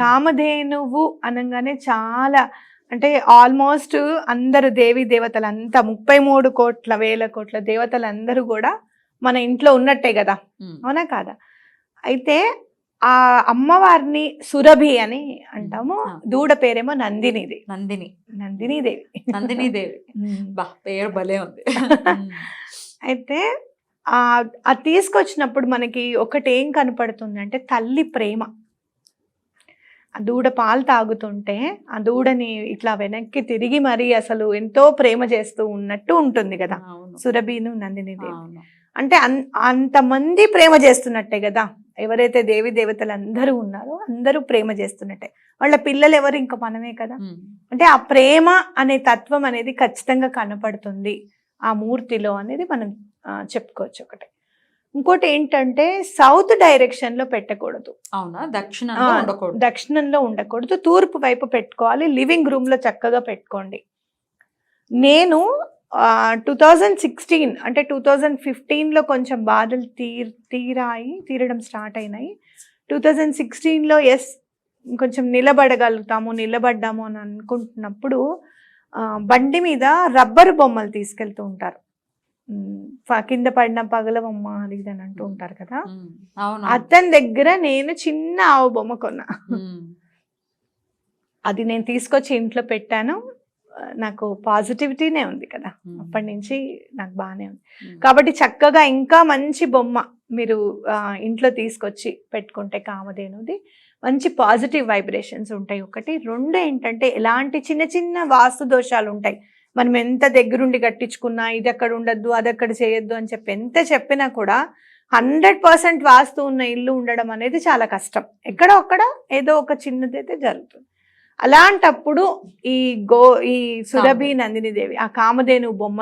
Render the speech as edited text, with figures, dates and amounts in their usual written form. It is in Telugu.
కామధేనువు అనగానే చాలా అంటే ఆల్మోస్ట్ అందరు దేవీ దేవతలంతా 33 కోట్ల వేల కోట్ల దేవతలందరూ కూడా మన ఇంట్లో ఉన్నట్టే కదా, అవునా కాదా? అయితే ఆ అమ్మవారిని సురభి అని అంటాము, దూడ పేరేమో నందినిది. నందినీదేవి. పేరు భలే ఉంది. అయితే అది తీసుకొచ్చినప్పుడు మనకి ఒకటి ఏం కనపడుతుంది అంటే తల్లి ప్రేమ. ఆ దూడ పాలు తాగుతుంటే ఆ దూడని ఇట్లా వెనక్కి తిరిగి మరి అసలు ఎంతో ప్రేమ చేస్తూ ఉన్నట్టు ఉంటుంది కదా సురభిను నందినీదేవి. అంటే అంతమంది ప్రేమ చేస్తున్నట్టే కదా, ఎవరైతే దేవి దేవతలు అందరూ ఉన్నారో అందరూ ప్రేమ చేస్తున్నట్టే. వాళ్ళ పిల్లలు ఎవరు, ఇంకా మనమే కదా. అంటే ఆ ప్రేమ అనే తత్వం అనేది ఖచ్చితంగా కనపడుతుంది ఆ మూర్తిలో అనేది మనం చెప్పుకోవచ్చు. ఒకటి ఇంకోటి ఏంటంటే సౌత్ డైరెక్షన్ లో పెట్టకూడదు. అవునా? దక్షిణంలో ఉండకూడదు, తూర్పు వైపు పెట్టుకోవాలి. లివింగ్ రూమ్ లో చక్కగా పెట్టుకోండి. నేను 2016 అంటే 2015లో కొంచెం బాధలు తీరడం స్టార్ట్ అయినాయి. 2016లో కొంచెం నిలబడ్డాము అని అనుకుంటున్నప్పుడు బండి మీద రబ్బరు బొమ్మలు తీసుకెళ్తూ ఉంటారు. కింద పడిన పగలవమ్మ అది అని అంటూ ఉంటారు కదా. అతని దగ్గర నేను చిన్న ఆవు బొమ్మ కొన్నా. అది నేను తీసుకొచ్చి ఇంట్లో పెట్టాను. నాకు పాజిటివిటీనే ఉంది కదా, అప్పటి నుంచి నాకు బాగానే ఉంది. కాబట్టి చక్కగా ఇంకా మంచి బొమ్మ మీరు ఇంట్లో తీసుకొచ్చి పెట్టుకుంటే కామధేనుది మంచి పాజిటివ్ వైబ్రేషన్స్ ఉంటాయి. ఒకటి. రెండు ఏంటంటే ఎలాంటి చిన్న చిన్న వాస్తు దోషాలు ఉంటాయి, మనం ఎంత దగ్గరుండి కట్టించుకున్నా ఇది అక్కడ ఉండద్దు అది అక్కడ చేయొద్దు అని చెప్పి ఎంత చెప్పినా కూడా 100% వాస్తు ఉన్న ఇల్లు ఉండడం అనేది చాలా కష్టం. ఎక్కడో అక్కడ ఏదో ఒక చిన్నదైతే జరుగుతుంది. అలాంటప్పుడు ఈ సురభి నందినీదేవి ఆ కామధేను బొమ్మ